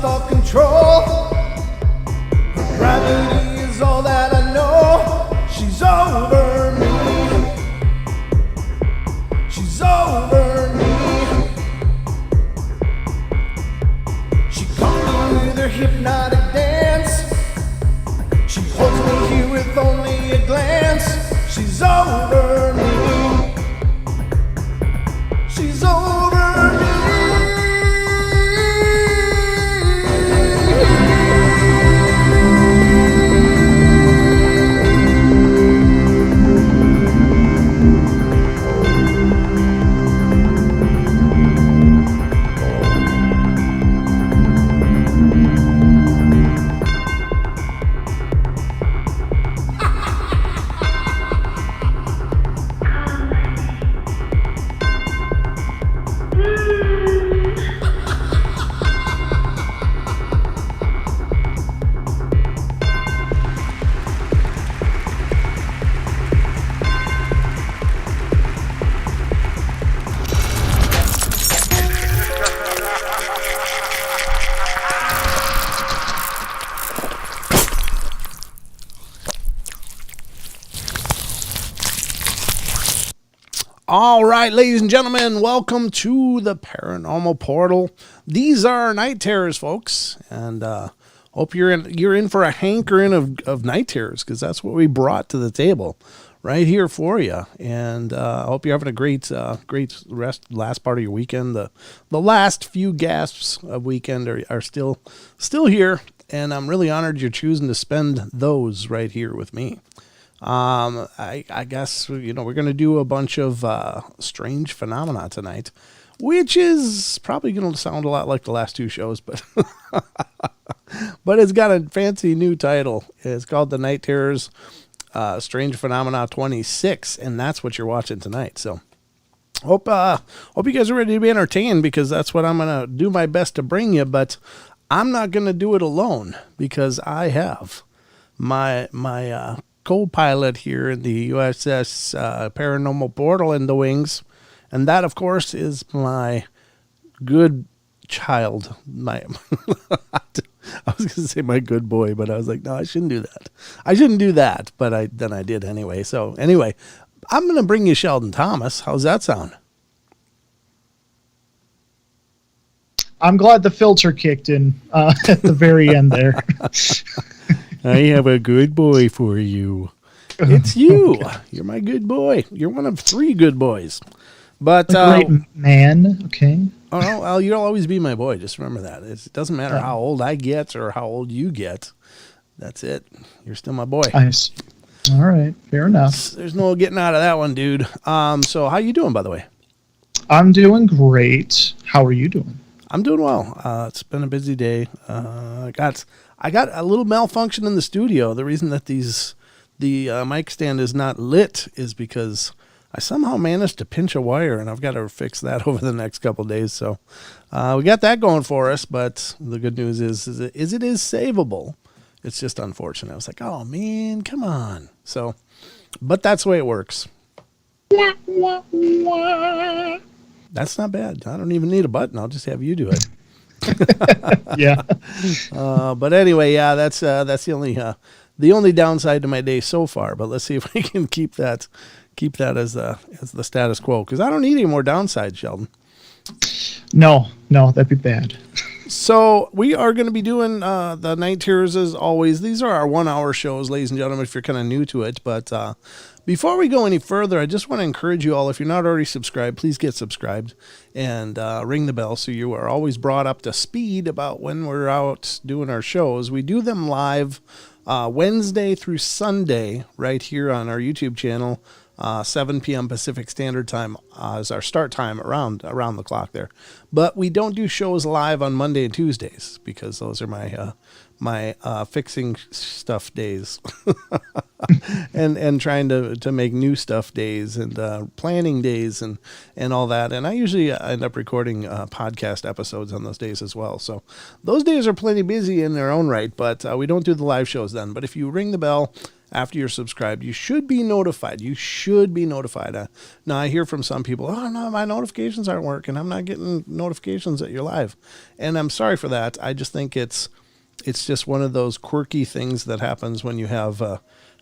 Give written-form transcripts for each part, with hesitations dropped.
lost all control. Her gravity is all that I know. She's over me. She's over me. She comes with her hypnotic dance. She holds me here with only a glance. She's over me. She's over me. All right, ladies and gentlemen, welcome to the Paranormal Portal. These are night terrors, folks, and hope you're in for a hankering of night terrors, because that's what we brought to the table right here for you. And I hope you're having a great last part of your weekend. The last few gasps of weekend are still here, and I'm really honored you're choosing to spend those right here with me. I guess, we're going to do a bunch of strange phenomena tonight, which is probably going to sound a lot like the last two shows, but but it's got a fancy new title. It's called The Night Terrors Strange Phenomena 26, and that's what you're watching tonight. So hope you guys are ready to be entertained, because that's what I'm going to do my best to bring you, but I'm not going to do it alone, because I have my co-pilot here in the USS Paranormal Portal in the wings, and that, of course, is my good child. I was going to say my good boy, but I was like, no, I shouldn't do that. But then I did anyway. So anyway, I'm going to bring you Sheldon Thomas. How's that sound? I'm glad the filter kicked in at the very end there. I have a good boy for you. It's you. Okay. You're my good boy. You're one of three good boys. But great man. Okay. Oh no, well, you'll always be my boy. Just remember that. It doesn't matter how old I get or how old you get. That's it. You're still my boy. Nice. All right. Fair enough. There's no getting out of that one, dude. So how you doing, by the way? I'm doing great. How are you doing? I'm doing well. It's been a busy day. I got a little malfunction in the studio. The reason that the mic stand is not lit is because I somehow managed to pinch a wire, and I've got to fix that over the next couple of days. So we got that going for us, but the good news is it is savable. It's just unfortunate. I was like, oh, man, come on. So, but that's the way it works. That's not bad. I don't even need a button. I'll just have you do it. Yeah. But anyway, yeah, that's the only downside to my day so far. But let's see if we can keep that as the status quo, because I don't need any more downsides, Sheldon. No, that'd be bad. So we are going to be doing the night terrors as always. These are our 1 hour shows, ladies and gentlemen, if you're kind of new to it. But before we go any further, I just want to encourage you all, if you're not already subscribed, please get subscribed and ring the bell so you are always brought up to speed about when we're out doing our shows. We do them live Wednesday through Sunday right here on our YouTube channel. 7 p.m. Pacific Standard Time is our start time around the clock there. But we don't do shows live on Monday and Tuesdays because those are my fixing stuff days and trying to make new stuff days and planning days and all that. And I usually end up recording podcast episodes on those days as well. So those days are plenty busy in their own right, but we don't do the live shows then. But if you ring the bell after you're subscribed, you should be notified. You should be notified. Now, I hear from some people, oh, no, my notifications aren't working. I'm not getting notifications that you're live. And I'm sorry for that. I just think it's just one of those quirky things that happens when you have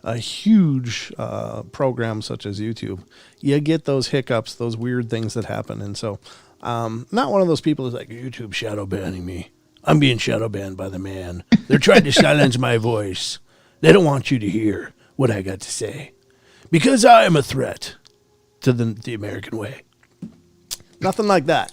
a huge program such as YouTube. You get those hiccups, those weird things that happen. And so not one of those people who's like, YouTube shadow banning me. I'm being shadow banned by the man. They're trying to silence my voice. They don't want you to hear what I got to say because I am a threat to the American way. Nothing like that.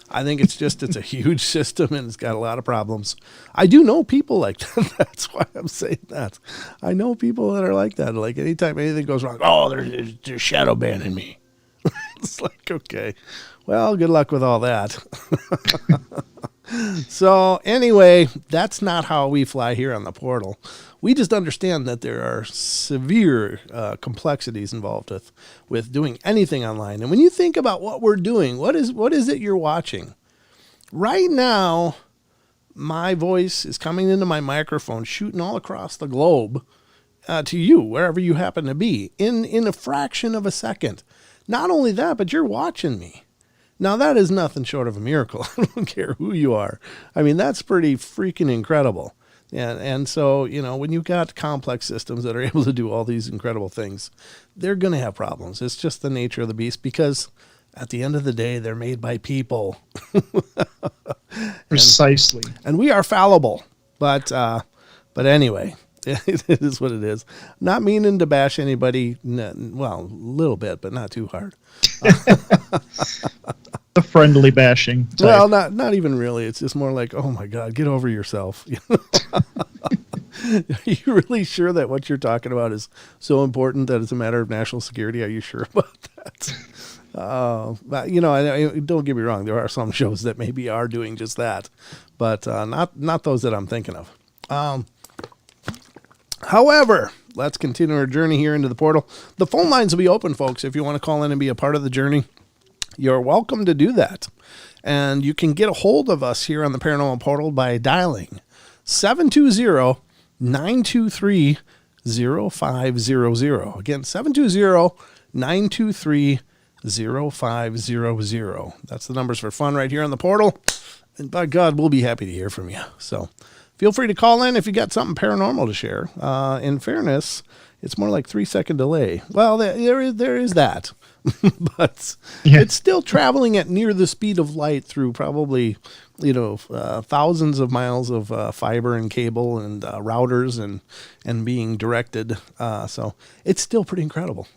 I think it's a huge system and it's got a lot of problems. I do know people like that. That's why I'm saying that. I know people that are like that. Like anytime anything goes wrong, oh, they're shadow banning me. It's like, okay, well, good luck with all that. So anyway, that's not how we fly here on the portal. We just understand that there are severe complexities involved with doing anything online. And when you think about what we're doing, what is it you're watching? Right now, my voice is coming into my microphone, shooting all across the globe to you, wherever you happen to be, in a fraction of a second. Not only that, but you're watching me. Now, that is nothing short of a miracle. I don't care who you are. I mean, that's pretty freaking incredible. And so, when you've got complex systems that are able to do all these incredible things, they're going to have problems. It's just the nature of the beast because at the end of the day, they're made by people. Precisely. And we are fallible. But anyway, it is what it is. Not meaning to bash anybody, well, a little bit, but not too hard. The friendly bashing type. Well, not even really. It's just more like, oh my God, get over yourself. Are you really sure that what you're talking about is so important that it's a matter of national security? Are you sure about that? But, don't get me wrong. There are some shows that maybe are doing just that, but not those that I'm thinking of. However, let's continue our journey here into the portal. The phone lines will be open, folks. If you want to call in and be a part of the journey, you're welcome to do that. And you can get a hold of us here on the Paranormal Portal by dialing 720-923-0500. Again, 720-923-0500. That's the numbers for fun right here on the portal. And by God, we'll be happy to hear from you. So feel free to call in if you got something paranormal to share. In fairness, it's more like 3-second delay. Well, there is that. But It's still traveling at near the speed of light through probably, thousands of miles of fiber and cable and routers and being directed. So it's still pretty incredible.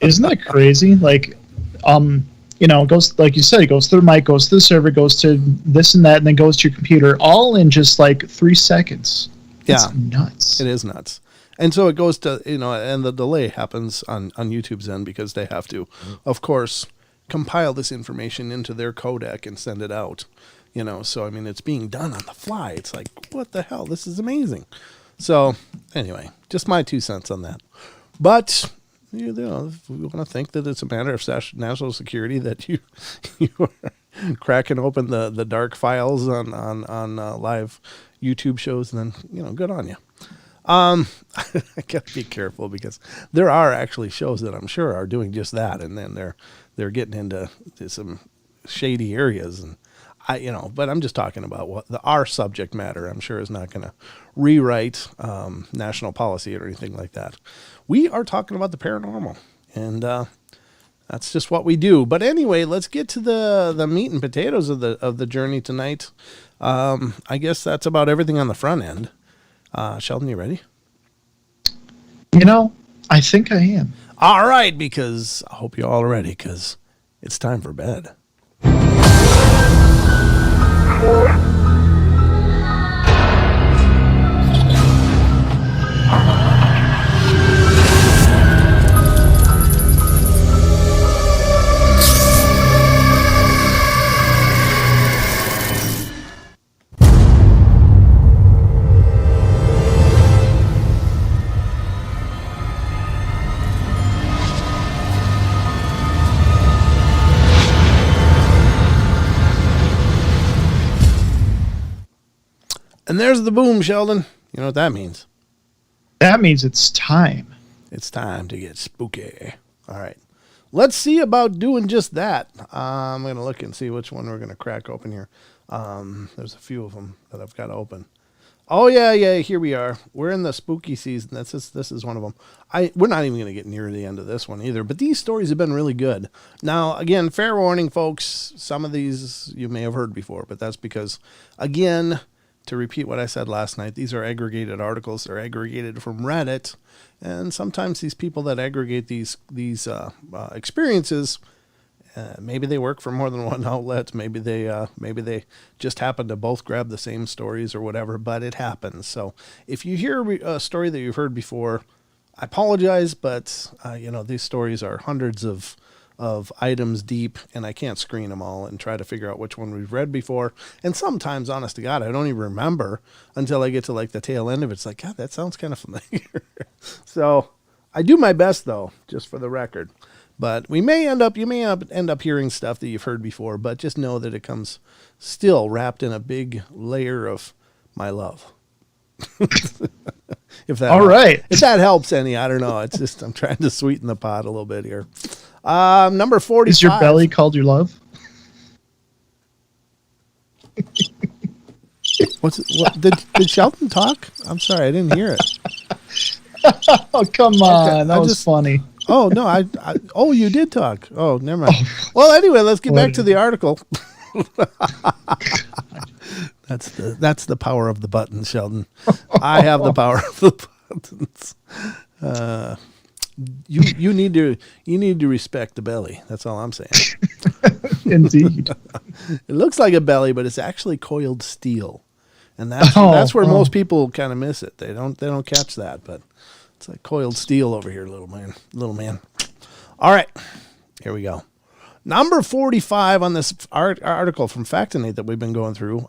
Isn't that crazy? Like, it goes, like you said, it goes through the mic, goes to the server, goes to this and that, and then goes to your computer, all in just like 3 seconds. It's nuts. It is nuts. And so it goes to, and the delay happens on YouTube's end because they have to, of course, compile this information into their codec and send it out. So, I mean, it's being done on the fly. It's like, what the hell? This is amazing. So, anyway, just my 2 cents on that. But, if we want to think that it's a matter of national security that you are cracking open the dark files on live YouTube shows, then, good on you. I gotta be careful because there are actually shows that I'm sure are doing just that, and then they're getting into some shady areas, and but I'm just talking about what our subject matter. I'm sure is not going to rewrite national policy or anything like that. We are talking about the paranormal, and that's just what we do. But anyway, let's get to the meat and potatoes of the journey tonight. I guess that's about everything on the front end. Sheldon, you ready? I think I am. All right, because I hope you all are ready, because it's time for bed. And there's the boom, Sheldon. You know what that means? That means it's time. It's time to get spooky. All right. Let's see about doing just that. I'm going to look and see which one we're going to crack open here. There's a few of them that I've got open. Oh, yeah, here we are. We're in the spooky season. This is one of them. We're not even going to get near the end of this one either, but these stories have been really good. Now, again, fair warning, folks, some of these you may have heard before, but that's because, again, to repeat what I said last night, these are aggregated articles. They're aggregated from Reddit, and sometimes these people that aggregate these experiences, maybe they work for more than one outlet. Maybe they just happen to both grab the same stories or whatever, but it happens. So if you hear a story that you've heard before, I apologize, but these stories are hundreds of items deep, and I can't screen them all and try to figure out which one we've read before. And sometimes, honest to God, I don't even remember until I get to like the tail end of it. It's like, God, that sounds kind of familiar. So I do my best though, just for the record. But you may end up hearing stuff that you've heard before, but just know that it comes still wrapped in a big layer of my love. If that helps any, I don't know. It's just, I'm trying to sweeten the pot a little bit here. Number 45. Is your belly called your love? What did Shelton talk? I'm sorry, I didn't hear it. Oh, come on. Okay, that was funny. Oh, no, you did talk. Oh, never mind. Well, anyway, let's get back to the article. That's the power of the buttons, Sheldon. I have the power of the buttons. You need to respect the belly. That's all I'm saying. Indeed. It looks like a belly, but it's actually coiled steel. And that's where most people kind of miss it. They don't catch that, but it's like coiled steel over here, little man. All right, here we go. Number 45 on this article from Factinate that we've been going through.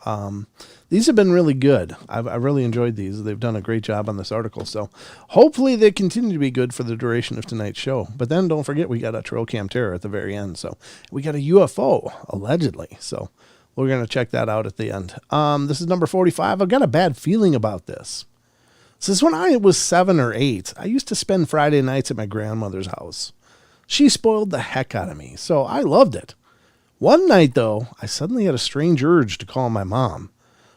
These have been really good. I've really enjoyed these. They've done a great job on this article. So hopefully they continue to be good for the duration of tonight's show. But then don't forget, we got a trail cam terror at the very end. So we got a UFO, allegedly. So we're going to check that out at the end. This is number 45. I've got a bad feeling about this. Since when I was 7 or 8, I used to spend Friday nights at my grandmother's house. She spoiled the heck out of me, so I loved it. One night, though, I suddenly had a strange urge to call my mom.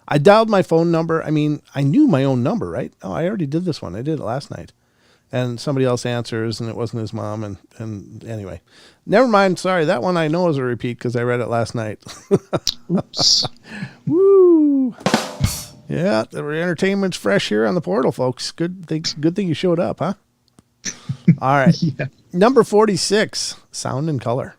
I dialed my phone number. I mean, I knew my own number, right? Oh, I already did this one. I did it last night. And somebody else answers, and it wasn't his mom. And anyway, never mind. Sorry, that one I know is a repeat because I read it last night. Oops. Woo! Yeah, the entertainment's fresh here on the portal, folks. Good thing you showed up, huh? All right. Yeah. Number 46, sound and color.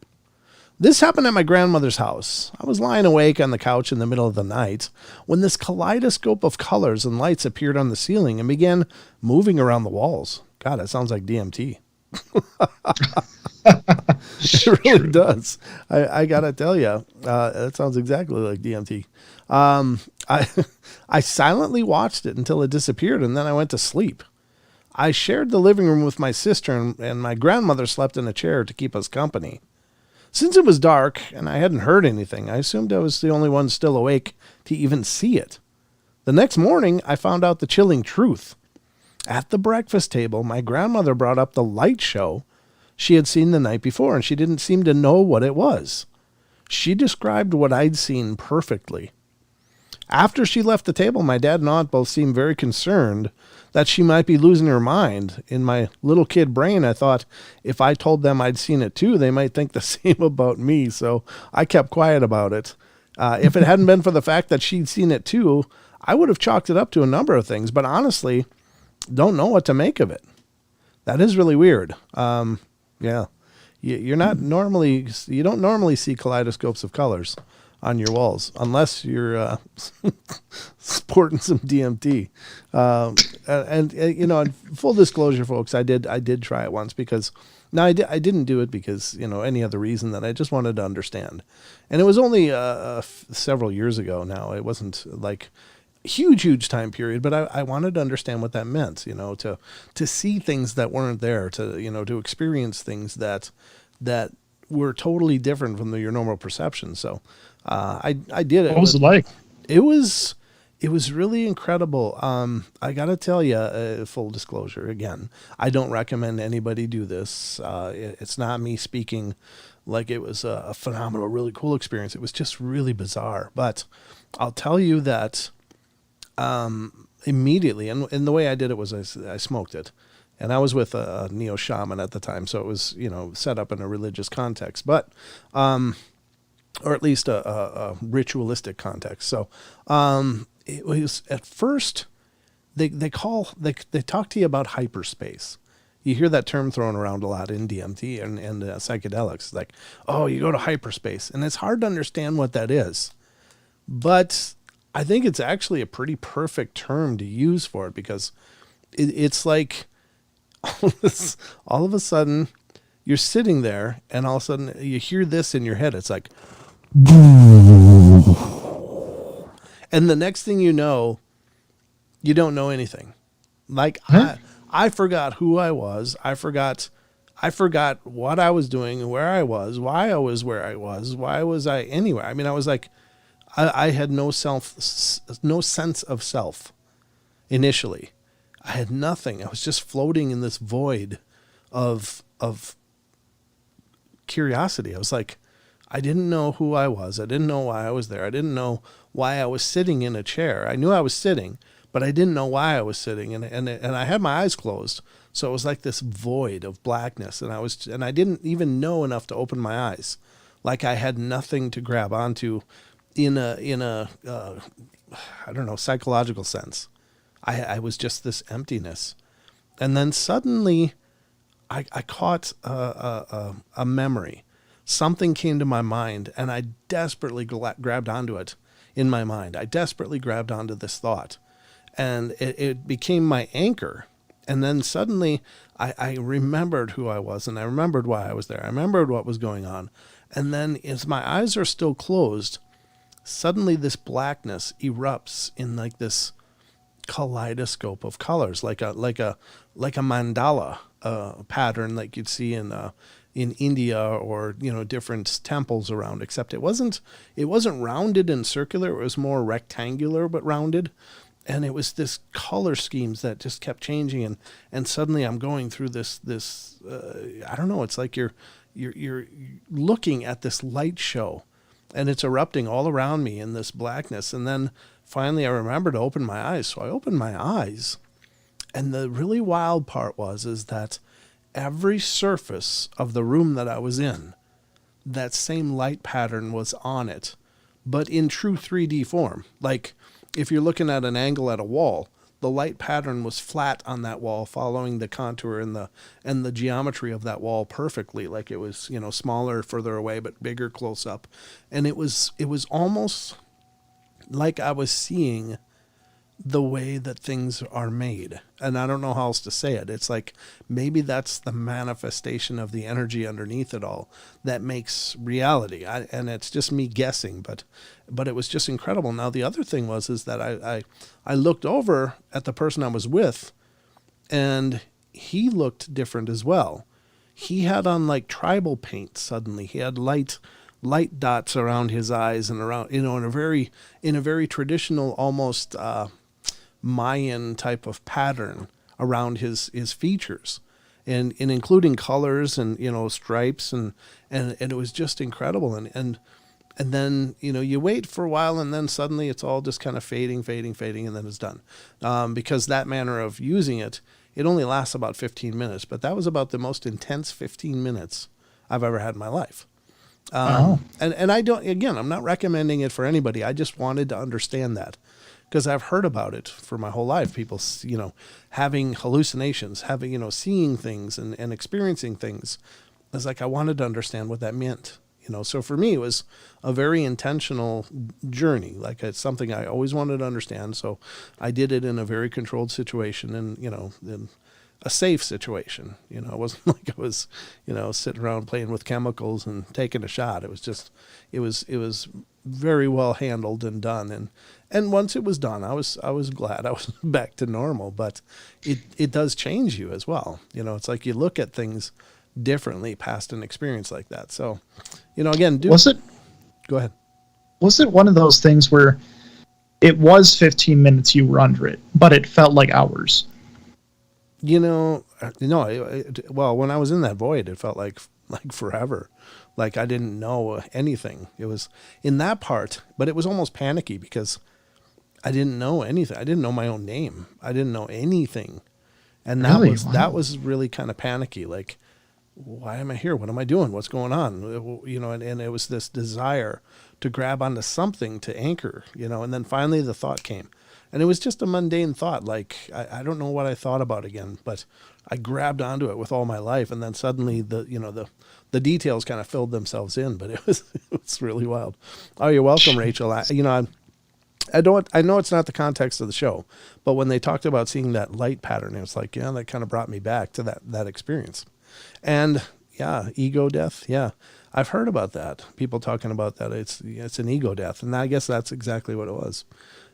This happened at my grandmother's house. I was lying awake on the couch in the middle of the night when this kaleidoscope of colors and lights appeared on the ceiling and began moving around the walls. God, that sounds like DMT. It really does. I gotta tell you, that sounds exactly like DMT. I silently watched it until it disappeared, and then I went to sleep. I shared the living room with my sister, and my grandmother slept in a chair to keep us company. Since it was dark and I hadn't heard anything, I assumed I was the only one still awake to even see it. The next morning, I found out the chilling truth. At the breakfast table, my grandmother brought up the light show she had seen the night before, and she didn't seem to know what it was. She described what I'd seen perfectly. After she left the table, my dad and aunt both seemed very concerned that she might be losing her mind. In my little kid brain, I thought if I told them I'd seen it too, they might think the same about me, so I kept quiet about it. If it hadn't been for the fact that she'd seen it too, I would have chalked it up to a number of things, but honestly, don't know what to make of it. That is really weird. Yeah. You don't normally see kaleidoscopes of colors on your walls unless you're sporting some DMT. And full disclosure, folks, I did try it once because I didn't do it because any other reason than I just wanted to understand. And it was only several years ago now. It wasn't like huge time period, but I wanted to understand what that meant, to see things that weren't there, to experience things that were totally different from your normal perception. So I did it. What was it like? It was It was really incredible. I got to tell you, full disclosure again, I don't recommend anybody do this. It's not me speaking like it was a phenomenal, really cool experience. It was just really bizarre. But I'll tell you that immediately, and the way I did it was I smoked it. And I was with a neo shaman at the time, so it was, set up in a religious context, but or at least a ritualistic context. So it was at first they talk to you about hyperspace. You hear that term thrown around a lot in DMT and psychedelics. It's like, oh, you go to hyperspace, and it's hard to understand what that is. But I think it's actually a pretty perfect term to use for it, because it's like all of a sudden you're sitting there, and all of a sudden you hear this in your head. It's like, and the next thing you know, you don't know anything. Like, I forgot who I was. I forgot what I was doing, where I was, why I was where I was, why was I anywhere. I mean, I was like, I had no sense of self initially. I had nothing. I was just floating in this void of curiosity. I was like, I didn't know who I was. I didn't know why I was there. I didn't know why I was sitting in a chair. I knew I was sitting, but I didn't know why I was sitting. And I had my eyes closed. So it was like this void of blackness. And I didn't even know enough to open my eyes. Like I had nothing to grab onto in a I don't know, psychological sense. I was just this emptiness. And then suddenly I caught a memory. Something came to my mind, and I desperately grabbed onto it in my mind. I desperately grabbed onto this thought, and it became my anchor. And then suddenly I remembered who I was, and I remembered why I was there. I remembered what was going on. And then as my eyes are still closed, suddenly this blackness erupts in like this kaleidoscope of colors, like a mandala pattern like you'd see in India or different temples around. Except it wasn't rounded and circular. It was more rectangular but rounded, and it was this color schemes that just kept changing. And suddenly I'm going through this I don't know. It's like you're looking at this light show, and it's erupting all around me in this blackness. And then finally I remember to open my eyes. So I opened my eyes, and the really wild part is that every surface of the room that I was in, that same light pattern was on it, but in true 3D form. Like if you're looking at an angle at a wall, the light pattern was flat on that wall, following the contour and the geometry of that wall perfectly. Like it was, smaller further away, but bigger close up. And it was almost like I was seeing the way that things are made. And I don't know how else to say it. It's like maybe that's the manifestation of the energy underneath it all that makes reality. And it's just me guessing, but it was just incredible. Now the other thing is that I looked over at the person I was with, and he looked different as well. He had on like tribal paint suddenly. He had light dots around his eyes and around, in a very traditional, almost Mayan type of pattern around his features, and including colors and stripes, and it was just incredible. And then you wait for a while, and then suddenly it's all just kind of fading, and then it's done, because that manner of using it only lasts about 15 minutes, but that was about the most intense 15 minutes I've ever had in my life. And I don't, again, I'm not recommending it for anybody. I just wanted to understand that, because I've heard about it for my whole life. People, having hallucinations, seeing things and experiencing things. It's like I wanted to understand what that meant. So for me, it was a very intentional journey. Like it's something I always wanted to understand. So I did it in a very controlled situation, and in a safe situation. It wasn't like I was, sitting around playing with chemicals and taking a shot. It was just, it was very well handled and done. And once it was done, I was glad I was back to normal. But it does change you as well. It's like you look at things differently past an experience like that. So, again, was it? Go ahead. Was it one of those things where it was 15 minutes you were under it, but it felt like hours. No, well, when I was in that void, it felt like forever. Like I didn't know anything. It was in that part, but it was almost panicky because I didn't know anything. I didn't know my own name. I didn't know anything. And Really? that Wow. was really kind of panicky. Like, why am I here? What am I doing? What's going on? And it was this desire to grab onto something to anchor, and then finally the thought came. And it was just a mundane thought. Like, I don't know what I thought about again, but I grabbed onto it with all my life. And then suddenly the details kind of filled themselves in, but it was really wild. Oh, you're welcome, Rachel. I know it's not the context of the show, but when they talked about seeing that light pattern, it was like, yeah, that kind of brought me back to that experience. And yeah, ego death. Yeah, I've heard about that. People talking about that. It's an ego death, and I guess that's exactly what it was.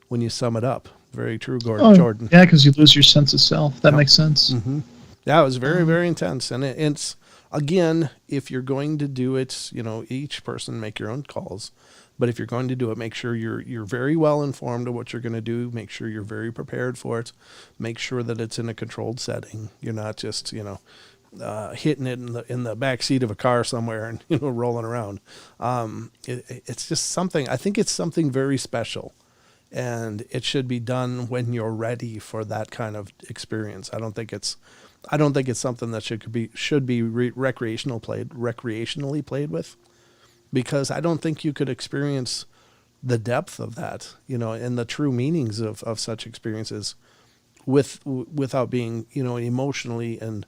When you sum it up, very true, Oh, Jordan. yeah, because you lose your sense of self. That Yep. makes sense. Mm-hmm. Yeah, it was very, very intense, and it's again, if you're going to do it, each person make your own calls. But if you're going to do it, make sure you're very well informed of what you're going to do. Make sure you're very prepared for it. Make sure that it's in a controlled setting. You're not just hitting it in the back seat of a car somewhere and rolling around. It's just something. I think it's something very special, and it should be done when you're ready for that kind of experience. I don't think it's something that should be recreationally played with, because I don't think you could experience the depth of that, and the true meanings of such experiences without being, emotionally and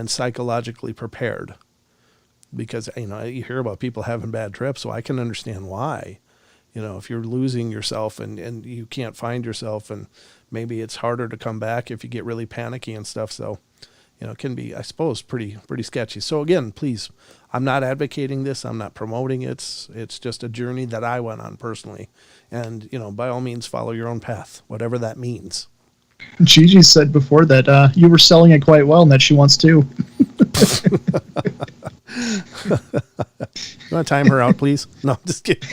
psychologically prepared. Because, you hear about people having bad trips, so I can understand why. If you're losing yourself and you can't find yourself, and maybe it's harder to come back if you get really panicky and stuff. So, it can be, I suppose, pretty sketchy. So again, please, I'm not advocating this. I'm not promoting it. It's just a journey that I went on personally. And, by all means, follow your own path, whatever that means. Gigi said before that you were selling it quite well and that she wants to. You want to time her out, please? No, just kidding.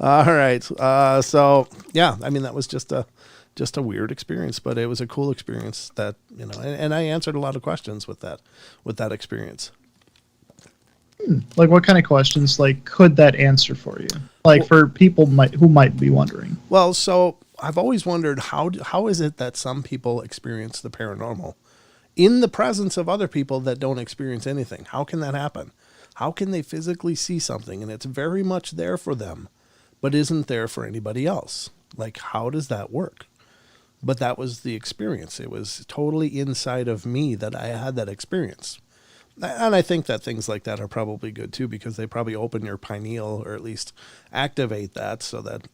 All right. So yeah, I mean, that was just a weird experience, but it was a cool experience that, and I answered a lot of questions with that experience. Like, what kind of questions, like, could that answer for you? Like, for people who might be wondering. Well, so I've always wondered how is it that some people experience the paranormal in the presence of other people that don't experience anything? How can that happen? How can they physically see something and it's very much there for them, but isn't there for anybody else? Like, how does that work? But that was the experience. It was totally inside of me that I had that experience. And I think that things like that are probably good too, because they probably open your pineal, or at least activate that, so that,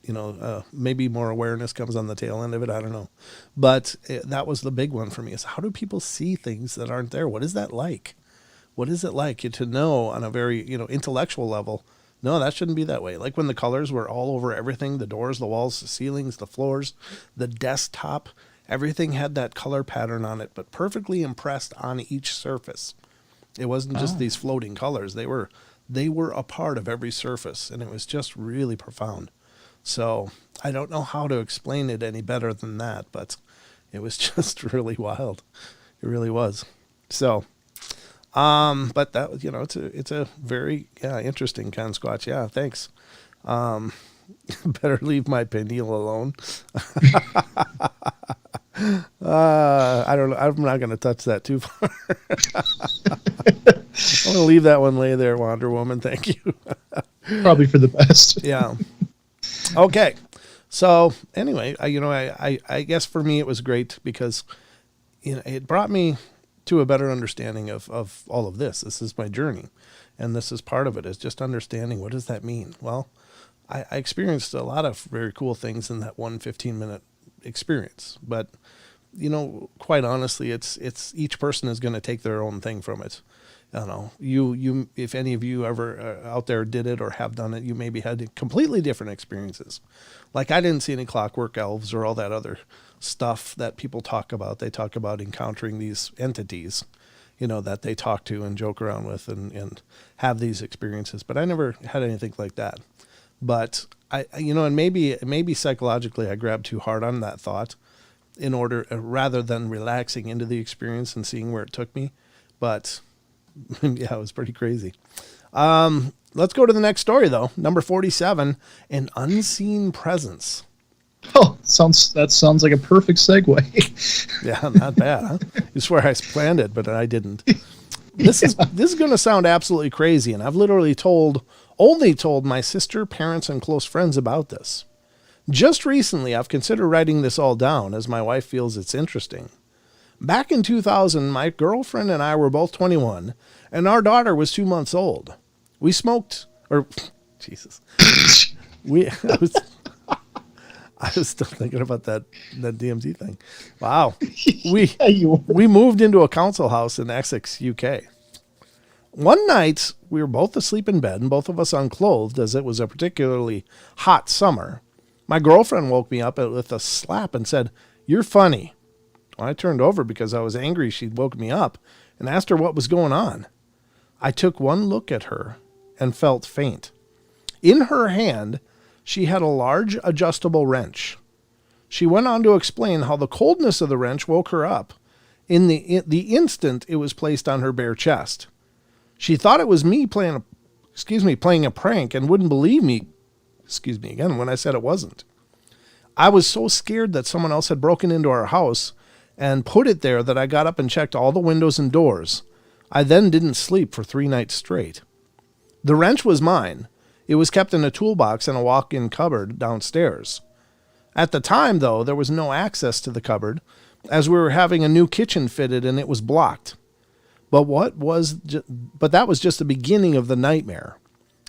maybe more awareness comes on the tail end of it. I don't know. But that was the big one for me, is how do people see things that aren't there? What is that like? What is it like to know on a very, intellectual level, no, that shouldn't be that way. Like when the colors were all over everything, the doors, the walls, the ceilings, the floors, the desktop, everything had that color pattern on it, but perfectly impressed on each surface. It wasn't just these floating colors. They were a part of every surface, and it was just really profound. So I don't know how to explain it any better than that, but it was just really wild. It really was. So, but that, it's a very, interesting kind of Squatch. Yeah, thanks. Better leave my pineal alone. I don't know. I'm not going to touch that too far. I'm going to leave that one lay there, Wonder Woman. Thank you. Probably for the best. Yeah. Okay. So anyway, I guess for me it was great because, it brought me to a better understanding of all of this. This is my journey, and this is part of it, is just understanding, what does that mean? Well, I experienced a lot of very cool things in that 15-minute experience, but quite honestly, it's each person is going to take their own thing from it. I don't know, you if any of you ever out there did it or have done it, you maybe had completely different experiences. Like, I didn't see any clockwork elves or all that other stuff that people talk about. They talk about encountering these entities, that they talk to and joke around with and have these experiences. But I never had anything like that. But and maybe psychologically I grabbed too hard on that thought in order rather than relaxing into the experience and seeing where it took me. But yeah, it was pretty crazy. Let's go to the next story though. Number 47, an unseen presence. Oh, that sounds like a perfect segue. Yeah, not bad, huh? You swear I planned it, but I didn't. This is going to sound absolutely crazy, and I've literally only told my sister, parents, and close friends about this. Just recently, I've considered writing this all down as my wife feels it's interesting. Back in 2000, my girlfriend and I were both 21, and our daughter was 2 months old. We smoked, Jesus. I was still thinking about that DMZ thing. Wow. We moved into a council house in Essex, UK. One night, we were both asleep in bed and both of us unclothed as it was a particularly hot summer. My girlfriend woke me up with a slap and said, "You're funny." Well, I turned over because I was angry she'd woke me up and asked her what was going on. I took one look at her and felt faint. In her hand, she had a large adjustable wrench. She went on to explain how the coldness of the wrench woke her up in the instant it was placed on her bare chest. She thought it was me playing a prank and wouldn't believe me, when I said it wasn't. I was so scared that someone else had broken into our house and put it there that I got up and checked all the windows and doors. I then didn't sleep for 3 nights straight. The wrench was mine. It was kept in a toolbox in a walk-in cupboard downstairs. At the time, though, there was no access to the cupboard as we were having a new kitchen fitted and it was blocked. But that was just the beginning of the nightmare.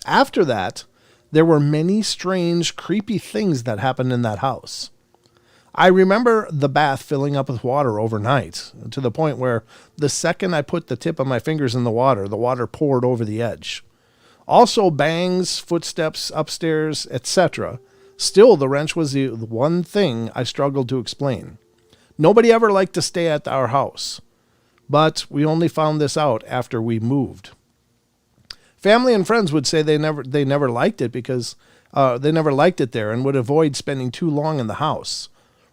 After that, there were many strange, creepy things that happened in that house. I remember the bath filling up with water overnight, to the point where the second I put the tip of my fingers in the water poured over the edge. Also bangs, footsteps upstairs, etc. Still, the wrench was the one thing I struggled to explain. Nobody ever liked to stay at our house, but we only found this out after we moved. Family and friends would say they never liked it because they never liked it there and would avoid spending too long in the house.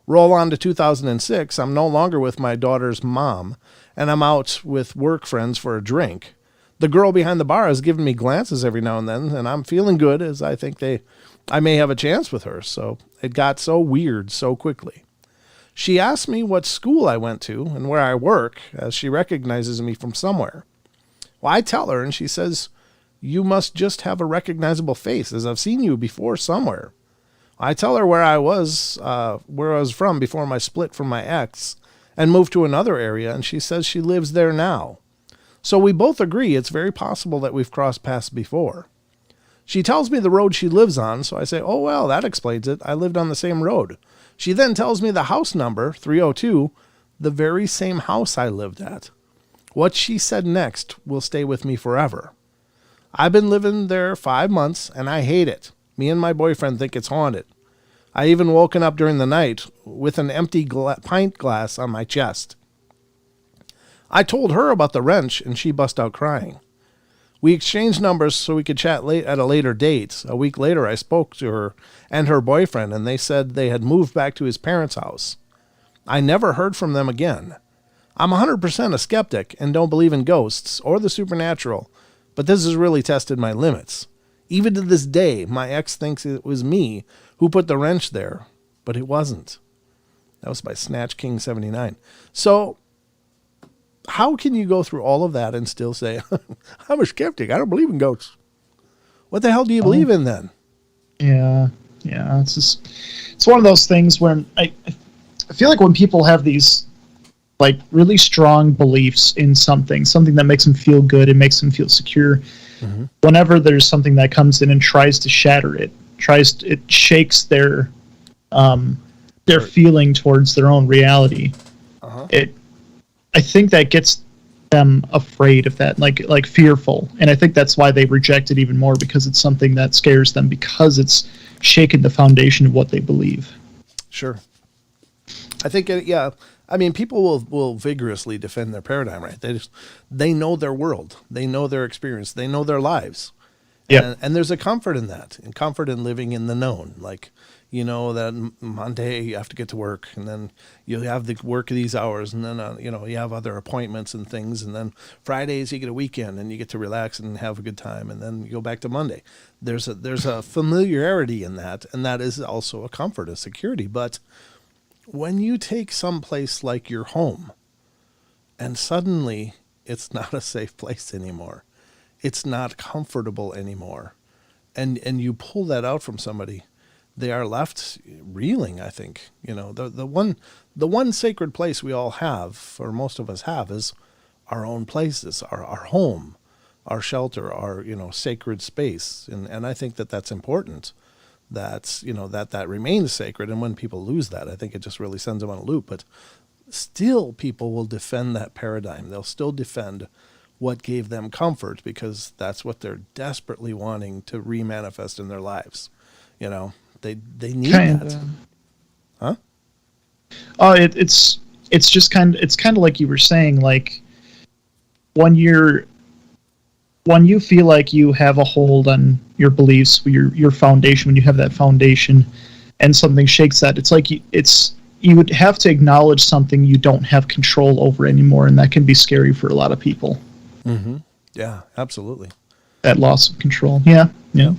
Roll on to 2006, I'm no longer with my daughter's mom, and I'm out with work friends for a drink. The girl behind the bar has given me glances every now and then, and I'm feeling good as I think I may have a chance with her, so it got so weird so quickly. She asked me what school I went to and where I work, as she recognizes me from somewhere. Well, I tell her, and she says, "You must just have a recognizable face, as I've seen you before somewhere." I tell her where I was from before my split from my ex and moved to another area, and she says she lives there now. So we both agree it's very possible that we've crossed paths before. She tells me the road she lives on, so I say, "Oh, well, that explains it. I lived on the same road." She then tells me the house number, 302, the very same house I lived at. What she said next will stay with me forever. I've been living there 5 months, and I hate it. Me and my boyfriend think it's haunted. I even woken up during the night with an empty pint glass on my chest. I told her about the wrench, and she bust out crying. We exchanged numbers so we could chat at a later date. A week later, I spoke to her and her boyfriend, and they said they had moved back to his parents' house. I never heard from them again. I'm 100% a skeptic and don't believe in ghosts or the supernatural, but this has really tested my limits. Even to this day, my ex thinks it was me who put the wrench there, but it wasn't. That was by Snatch King 79. So, how can you go through all of that and still say, "I'm a skeptic, I don't believe in ghosts"? What the hell do you believe in then? Yeah. It's one of those things where I feel like when people have these like really strong beliefs in something that makes them feel good, it makes them feel secure. Mm-hmm. Whenever there's something that comes in and tries to shatter it, it shakes their feeling towards their own reality. Uh-huh. I think that gets them afraid of that, like fearful, and I think that's why they reject it even more, because it's something that scares them because it's shaken the foundation of what they believe. Sure. I think, yeah. I mean, people will vigorously defend their paradigm, right? They know their world. They know their experience. They know their lives. Yep. And there's a comfort in that, and comfort in living in the known. Like, you know, that Monday you have to get to work, and then you have the work of these hours, and then, you know, you have other appointments and things. And then Fridays you get a weekend and you get to relax and have a good time. And then you go back to Monday. There's a familiarity in that. And that is also a comfort, a security. But when you take some place like your home and suddenly it's not a safe place anymore, it's not comfortable anymore, and you pull that out from somebody, they are left reeling. I think, you know, the one sacred place we all have, or most of us have, is our own places, our home, our shelter, our, you know, sacred space. And I think that that's important. That's, you know, that remains sacred. And when people lose that, I think it just really sends them on a loop. But still, people will defend that paradigm. They'll still defend what gave them comfort, because that's what they're desperately wanting to remanifest in their lives. You know, they need that. Huh? Oh, it's just kind of like you were saying, like when you feel like you have a hold on your beliefs, your foundation, when you have that foundation and something shakes that, it's like you would have to acknowledge something you don't have control over anymore, and that can be scary for a lot of people. Mm-hmm. Yeah, absolutely. That loss of control. Yeah. Yeah.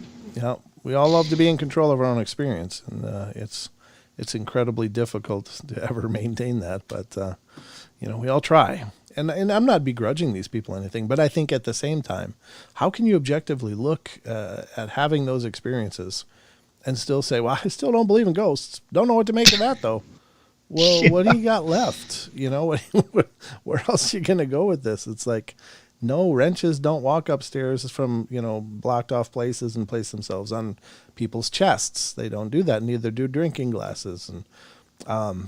We all love to be in control of our own experience, and it's incredibly difficult to ever maintain that. But you know, we all try. And I'm not begrudging these people anything, but I think at the same time, how can you objectively look at having those experiences and still say, well, I still don't believe in ghosts. Don't know what to make of that, though. Well, What do you got left? You know, where else are you going to go with this? It's like, no, wrenches don't walk upstairs from, you know, blocked off places and place themselves on people's chests. They don't do that. Neither do drinking glasses. And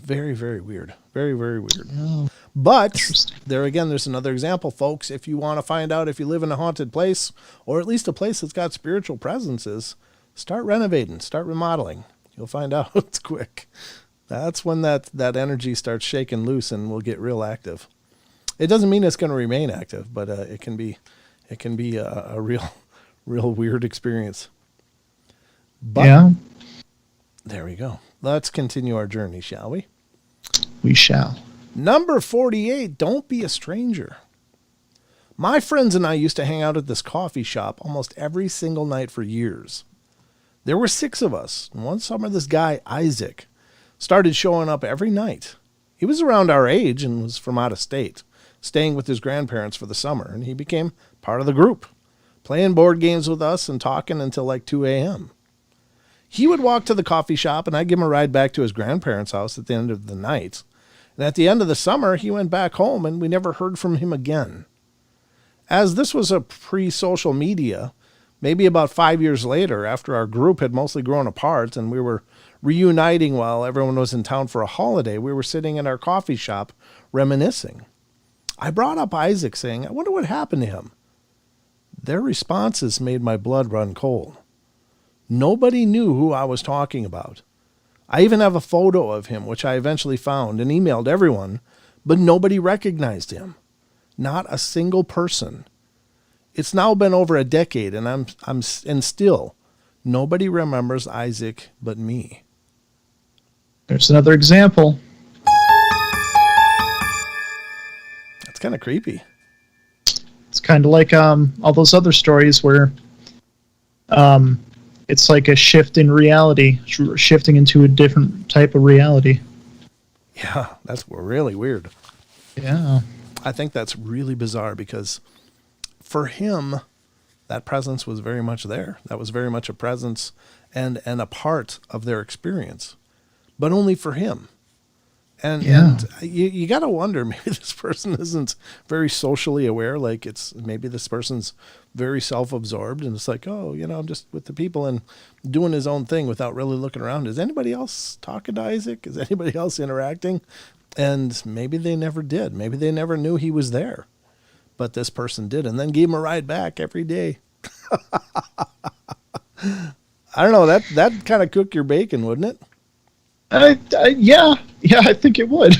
very, very weird. Very, very weird. Oh, but there again, there's another example, folks. If you want to find out if you live in a haunted place, or at least a place that's got spiritual presences, start renovating, start remodeling. You'll find out it's quick. That's when that energy starts shaking loose and will get real active. It doesn't mean it's going to remain active, but it can be a real weird experience. But yeah. There we go. Let's continue our journey, shall we? We shall. Number 48, don't be a stranger. My friends and I used to hang out at this coffee shop almost every single night for years. There were 6 of us, and one summer this guy, Isaac, started showing up every night. He was around our age and was from out of state, staying with his grandparents for the summer, and he became part of the group, playing board games with us and talking until like 2 a.m. He would walk to the coffee shop, and I'd give him a ride back to his grandparents' house at the end of the night. And at the end of the summer, he went back home, and we never heard from him again. As this was a pre-social media, maybe about 5 years later, after our group had mostly grown apart and we were reuniting while everyone was in town for a holiday, we were sitting in our coffee shop reminiscing. I brought up Isaac, saying, I wonder what happened to him. Their responses made my blood run cold. Nobody knew who I was talking about. I even have a photo of him, which I eventually found and emailed everyone, but nobody recognized him. Not a single person. It's now been over a decade, and still nobody remembers Isaac but me. There's another example. That's kind of creepy. It's kind of like all those other stories where it's like a shift in reality, shifting into a different type of reality. Yeah, that's really weird. Yeah. I think that's really bizarre because for him, that presence was very much there. That was very much a presence and a part of their experience, but only for him. And you got to wonder, maybe this person isn't very socially aware. Like maybe this person's very self-absorbed and it's like, oh, you know, I'm just with the people and doing his own thing without really looking around. Is anybody else talking to Isaac? Is anybody else interacting? And maybe they never did. Maybe they never knew he was there, but this person did, and then gave him a ride back every day. I don't know. That kind of cook your bacon, wouldn't it? Yeah, I think it would.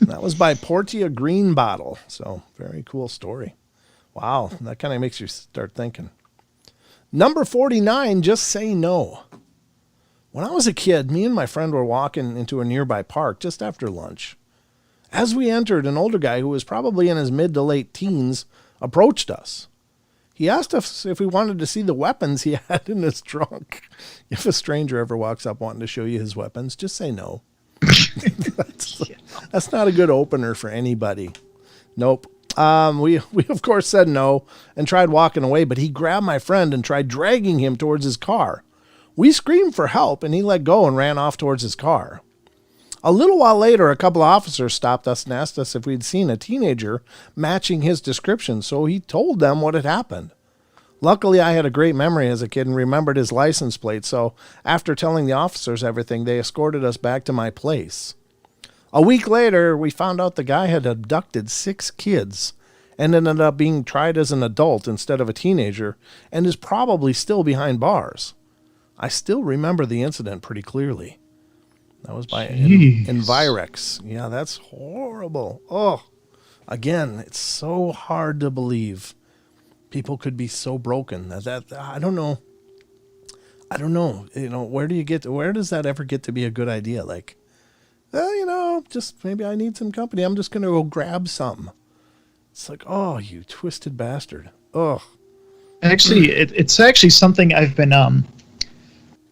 That was by Portia Green Bottle. So very cool story. Wow, that kind of makes you start thinking. Number 49, just say no. When I was a kid, me and my friend were walking into a nearby park just after lunch. As we entered, an older guy who was probably in his mid to late teens approached us. He asked us if we wanted to see the weapons he had in his trunk. If a stranger ever walks up wanting to show you his weapons, just say no. That's not a good opener for anybody. Nope. We of course said no and tried walking away, but he grabbed my friend and tried dragging him towards his car. We screamed for help and he let go and ran off towards his car. A little while later, a couple of officers stopped us and asked us if we'd seen a teenager matching his description, so he told them what had happened. Luckily, I had a great memory as a kid and remembered his license plate, so after telling the officers everything, they escorted us back to my place. A week later, we found out the guy had abducted 6 kids and ended up being tried as an adult instead of a teenager and is probably still behind bars. I still remember the incident pretty clearly. That was by Envirex. Yeah, that's horrible. Oh, again, it's so hard to believe people could be so broken. That I don't know. You know, where does that ever get to be a good idea? Like, just maybe I need some company. I'm just going to go grab something. It's like, oh, you twisted bastard. Oh. Actually, it's actually something I've been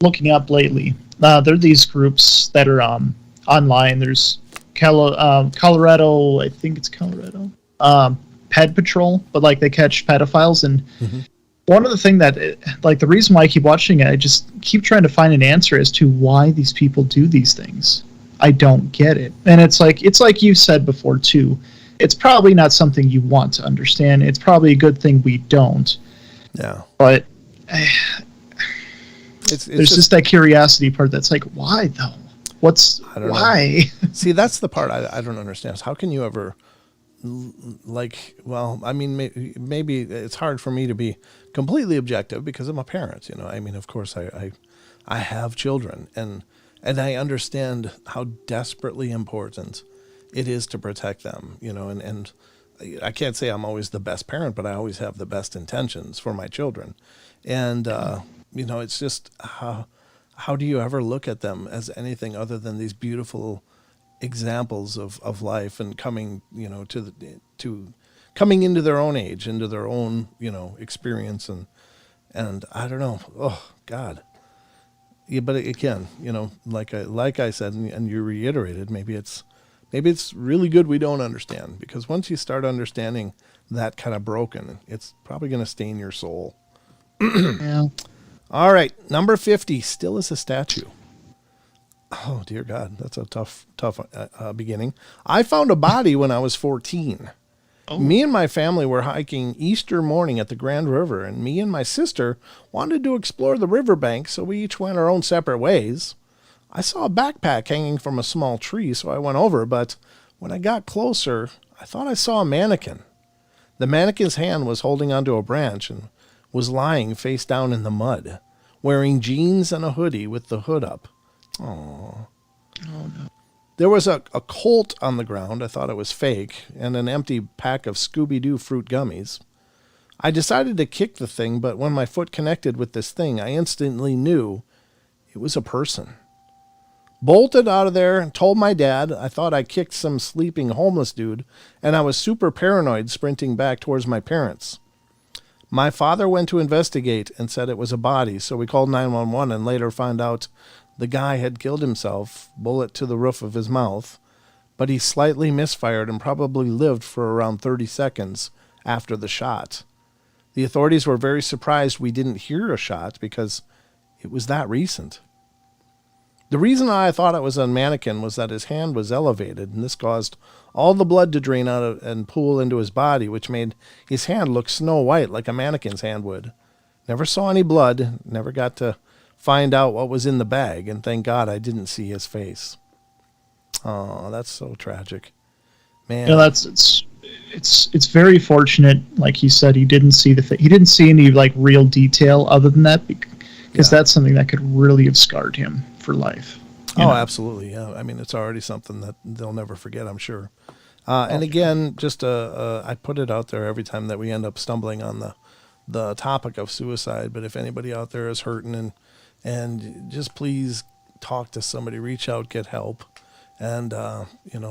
looking up lately. There are these groups that are online. There's Colorado, I think it's Colorado, Ped Patrol, but like they catch pedophiles. And one of the things that, the reason why I keep watching it, I just keep trying to find an answer as to why these people do these things. I don't get it. And it's like you said before too. It's probably not something you want to understand. It's probably a good thing we don't. Yeah. But there's just that curiosity part that's like, why though? Why? See, that's the part I don't understand. Is how can you ever, I mean, maybe it's hard for me to be completely objective because I'm a parent, I mean, of course I have children and I understand how desperately important it is to protect them, and I can't say I'm always the best parent, but I always have the best intentions for my children. And, it's just how do you ever look at them as anything other than these beautiful examples of life and coming, coming into their own age, into their own, experience. And I don't know. Oh God. Yeah. But again, like I said, and you reiterated, maybe it's really good we don't understand, because once you start understanding that kind of broken, it's probably going to stain your soul. Yeah. All right, number 50, still is a statue. Oh, dear God, that's a tough beginning. I found a body when I was 14. Oh. Me and my family were hiking Easter morning at the Grand River, and me and my sister wanted to explore the riverbank, so we each went our own separate ways. I saw a backpack hanging from a small tree, so I went over, but when I got closer, I thought I saw a mannequin. The mannequin's hand was holding onto a branch and was lying face down in the mud, wearing jeans and a hoodie with the hood up. Oh no. There was a Colt on the ground. I thought it was fake, and an empty pack of Scooby-Doo fruit gummies. I decided to kick the thing, but when my foot connected with this thing, I instantly knew it was a person. Bolted out of there and told my dad I thought I kicked some sleeping homeless dude, and I was super paranoid sprinting back towards my parents. My father went to investigate and said it was a body, so we called 911 and later found out the guy had killed himself, bullet to the roof of his mouth, but he slightly misfired and probably lived for around 30 seconds after the shot. The authorities were very surprised we didn't hear a shot because it was that recent. The reason I thought it was a mannequin was that his hand was elevated, and this caused all the blood to drain out and pool into his body, which made his hand look snow white like a mannequin's hand would. Never saw any blood, never got to find out what was in the bag, and thank God I didn't see his face. Oh, that's so tragic. Man. It's very fortunate, like he said, he didn't see he didn't see any real detail other than that, because that's something that could really have scarred him for life. Absolutely. Yeah. I mean, it's already something that they'll never forget, I'm sure. And again, just I put it out there every time that we end up stumbling on the topic of suicide, but if anybody out there is hurting and just please talk to somebody, reach out, get help, and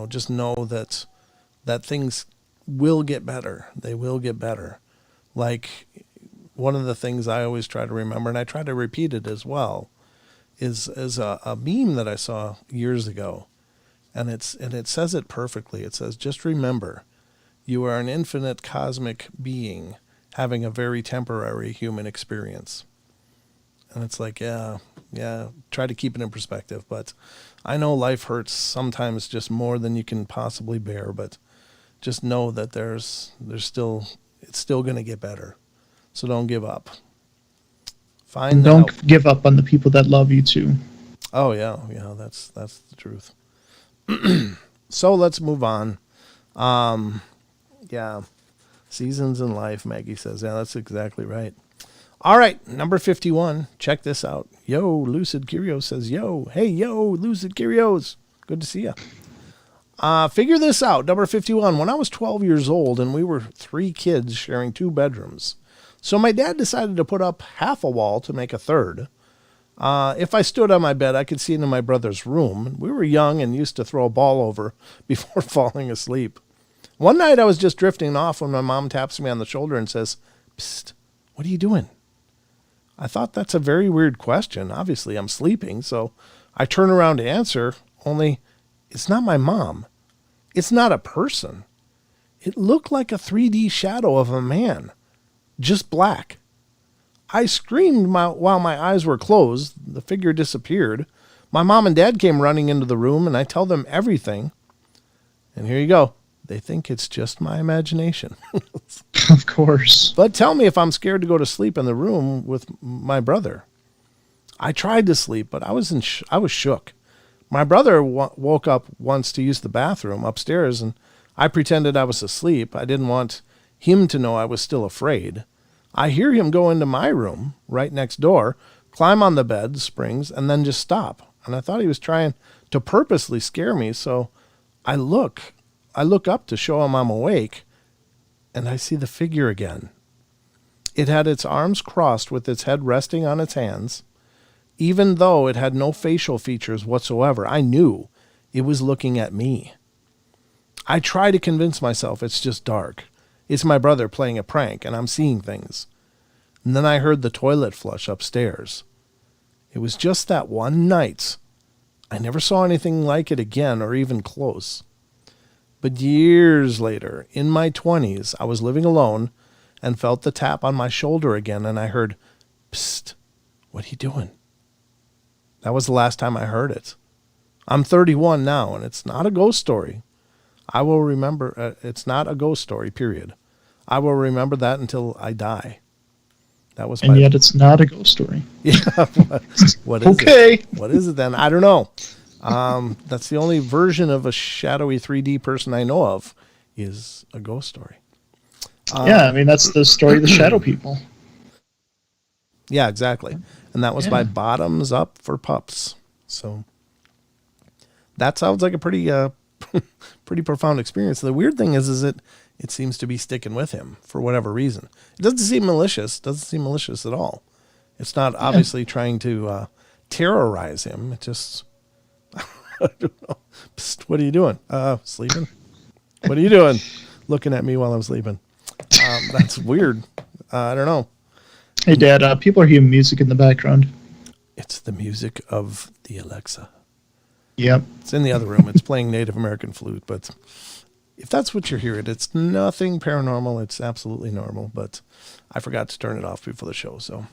just know that things will get better. They will get better. Like, one of the things I always try to remember, and I try to repeat it as well, is a meme that I saw years ago, and it says it perfectly. It says, just remember, you are an infinite cosmic being having a very temporary human experience. And it's like, yeah, try to keep it in perspective. But I know life hurts sometimes just more than you can possibly bear, but just know that it's still going to get better. So don't give up. Don't give up on the people that love you too. Oh yeah, that's the truth. So let's move on. Seasons in life, Maggie says. Yeah, that's exactly right. All right, number 51. Check this out. Yo, Lucid Curios says, hey, Lucid Curios. Good to see you. Figure this out. Number 51. When I was 12 years old and we were 3 kids sharing 2 bedrooms. So my dad decided to put up half a wall to make a third. If I stood on my bed, I could see into my brother's room. We were young and used to throw a ball over before falling asleep. One night I was just drifting off when my mom taps me on the shoulder and says, "Psst, what are you doing?" I thought that's a very weird question. Obviously, I'm sleeping, so I turn around to answer, only it's not my mom. It's not a person. It looked like a 3D shadow of a man, just black. I screamed while my eyes were closed. The figure disappeared. My mom and dad came running into the room, and I tell them everything. And here you go. They think it's just my imagination. Of course. But tell me if I'm scared to go to sleep in the room with my brother. I tried to sleep, but I was shook. My brother woke up once to use the bathroom upstairs, and I pretended I was asleep. I didn't want him to know I was still afraid. I hear him go into my room right next door, climb on the bed springs, and then just stop. And I thought he was trying to purposely scare me, so I look up to show him I'm awake, and I see the figure again. It had its arms crossed with its head resting on its hands. Even though it had no facial features whatsoever, I knew it was looking at me. I try to convince myself it's just dark. It's my brother playing a prank, and I'm seeing things. And then I heard the toilet flush upstairs. It was just that one night. I never saw anything like it again or even close. But years later, in my 20s, I was living alone and felt the tap on my shoulder again, and I heard, "Psst, what are you doing?" That was the last time I heard it. I'm 31 now, and it's not a ghost story. I will remember, it's not a ghost story, period. I will remember that until I die. That was yet it's not a ghost story. Yeah. What is it? What is it then? I don't know. That's the only version of a shadowy 3D person I know of is a ghost story. That's the story of the shadow people. Yeah, exactly. And that was by Bottoms Up for Pups. So that sounds like a pretty pretty profound experience. The weird thing is it seems to be sticking with him for whatever reason. It doesn't seem malicious. Doesn't seem malicious at all. It's not obviously trying to terrorize him. It just, I don't know. Psst, what are you doing? Sleeping? What are you doing? Looking at me while I'm sleeping. That's weird. I don't know. Hey, Dad, people are hearing music in the background. It's the music of the Alexa. Yep. It's in the other room. It's playing Native American flute, but if that's what you're hearing, it's nothing paranormal. It's absolutely normal, but I forgot to turn it off before the show, so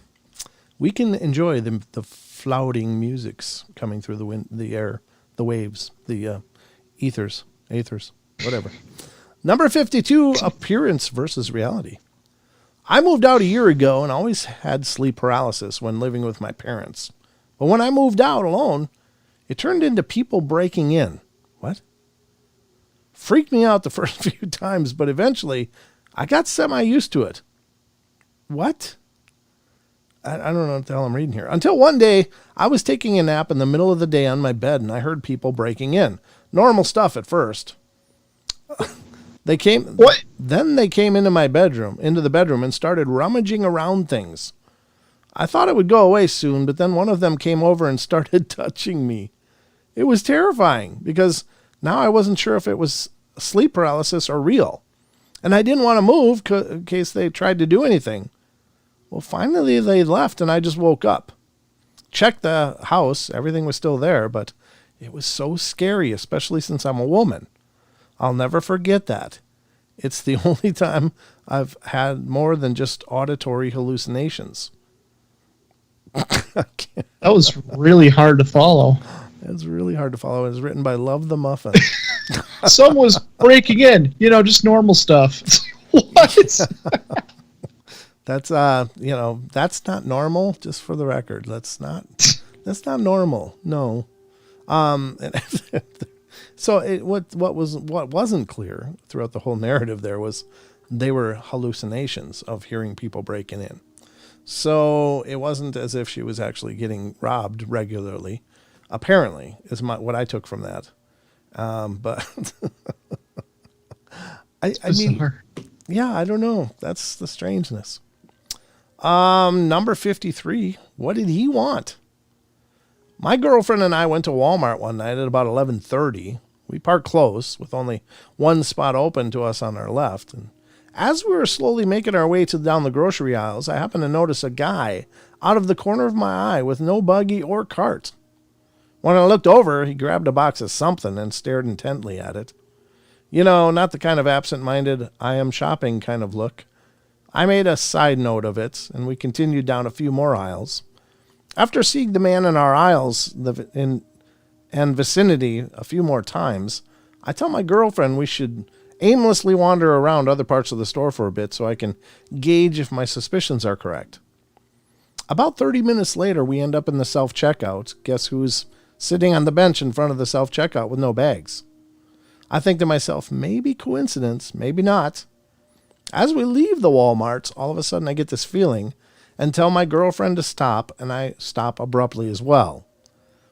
we can enjoy the flouting musics coming through the wind, the air, the waves, the ethers, whatever. Number 52, appearance versus reality. I moved out a year ago and always had sleep paralysis when living with my parents. But when I moved out alone, it turned into people breaking in. What? Freaked me out the first few times, but eventually I got semi-used to it. What? I don't know what the hell I'm reading here. Until one day, I was taking a nap in the middle of the day on my bed, and I heard people breaking in. Normal stuff at first. They came. What? Then they came into the bedroom, and started rummaging around things. I thought it would go away soon, but then one of them came over and started touching me. It was terrifying because now I wasn't sure if it was sleep paralysis or real. And I didn't want to move in case they tried to do anything. Well, finally they left and I just woke up. Checked the house. Everything was still there, but it was so scary, especially since I'm a woman. I'll never forget that. It's the only time I've had more than just auditory hallucinations. That was really hard to follow. It's really hard to follow. It was written by Love the Muffin. Someone was breaking in, just normal stuff. What? That's that's not normal, just for the record. That's not normal. No. So what wasn't clear throughout the whole narrative there was they were hallucinations of hearing people breaking in. So it wasn't as if she was actually getting robbed regularly. Apparently, is what I took from that. But I mean, yeah, I don't know. That's the strangeness. Number 53. What did he want? My girlfriend and I went to Walmart one night at about 11:30. We parked close with only one spot open to us on our left. And as we were slowly making our way down the grocery aisles, I happened to notice a guy out of the corner of my eye with no buggy or cart. When I looked over, he grabbed a box of something and stared intently at it. Not the kind of absent-minded, I am shopping kind of look. I made a side note of it, and we continued down a few more aisles. After seeing the man in our aisles and vicinity a few more times, I tell my girlfriend we should aimlessly wander around other parts of the store for a bit so I can gauge if my suspicions are correct. About 30 minutes later, we end up in the self-checkout. Guess who's sitting on the bench in front of the self-checkout with no bags? I think to myself, maybe coincidence, maybe not. As we leave the Walmart, all of a sudden I get this feeling and tell my girlfriend to stop, and I stop abruptly as well.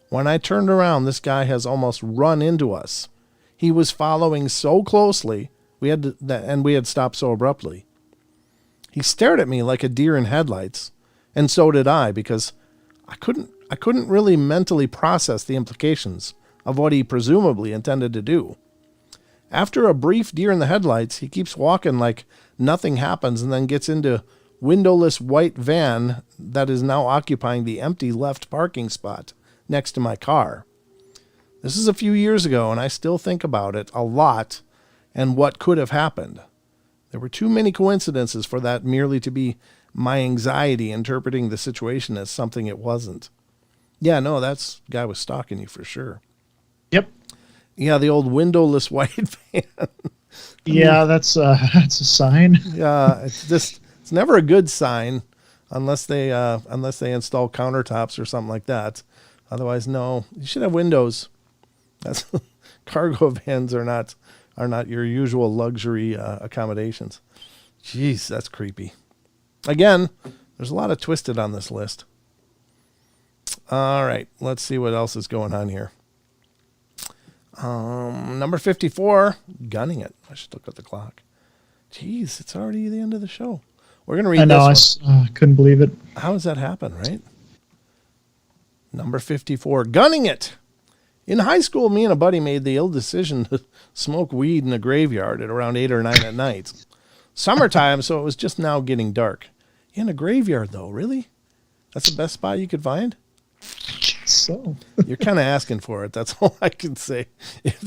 When I turned around, this guy has almost run into us. He was following so closely, we had stopped so abruptly. He stared at me like a deer in headlights, and so did I, because I couldn't really mentally process the implications of what he presumably intended to do. After a brief deer in the headlights, he keeps walking like nothing happens and then gets into windowless white van that is now occupying the empty left parking spot next to my car. This is a few years ago, and I still think about it a lot and what could have happened. There were too many coincidences for that merely to be my anxiety interpreting the situation as something it wasn't. Yeah, no, that guy was stalking you for sure. Yep. Yeah, the old windowless white van. Yeah, that's a sign. Yeah, it's never a good sign unless they install countertops or something like that. Otherwise, no. You should have windows. That's cargo vans are not your usual luxury accommodations. Jeez, that's creepy. Again, there's a lot of twisted on this list. All right, let's see what else is going on here. Number 54, gunning it. I should look at the clock. Jeez, it's already the end of the show. We're going to read this one. I couldn't believe it. How does that happen, right? Number 54, gunning it. In high school, me and a buddy made the ill decision to smoke weed in a graveyard at around 8 or 9 at night. Summertime, so it was just now getting dark. In a graveyard, though, really? That's the best spot you could find? So you're kind of asking for it. That's all I can say. If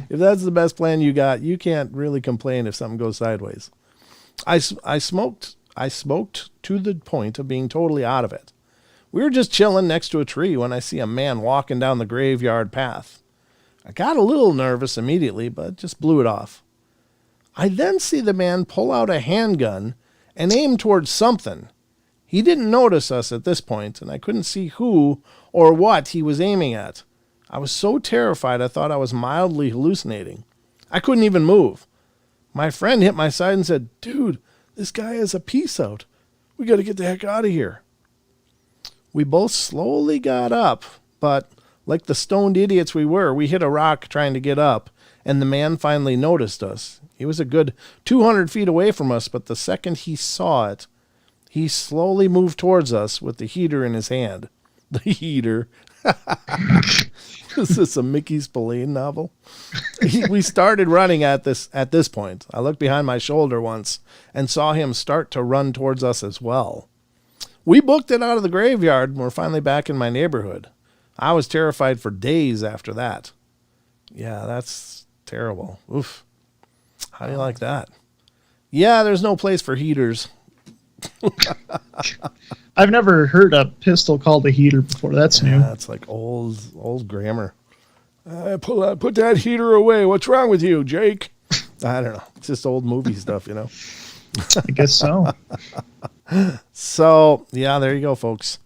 that's the best plan you got, you can't really complain if something goes sideways. I smoked to the point of being totally out of it. We were just chilling next to a tree when I see a man walking down the graveyard path. I got a little nervous immediately, but just blew it off. I then see the man pull out a handgun and aim towards something. He didn't notice us at this point, and I couldn't see who or what he was aiming at. I was so terrified I thought I was mildly hallucinating. I couldn't even move. My friend hit my side and said, "Dude, this guy has a piece out. We got to get the heck out of here." We both slowly got up, but Like the stoned idiots we were, we hit a rock trying to get up, and the man finally noticed us. He was a good 200 feet away from us, but the second he saw it, he slowly moved towards us with the heater in his hand. The heater. Is this a Mickey Spillane novel? We started running at this point. I looked behind my shoulder once and saw him start to run towards us as well. We booked it out of the graveyard and we're finally back in my neighborhood. I was terrified for days after that. Yeah, that's terrible. Oof. How do you like that? Yeah, there's no place for heaters. I've never heard a pistol called a heater before. That's new. That's like old grammar. Put that heater away. What's wrong with you, Jake? I don't know. It's just old movie stuff, I guess so. So, yeah, there you go, folks.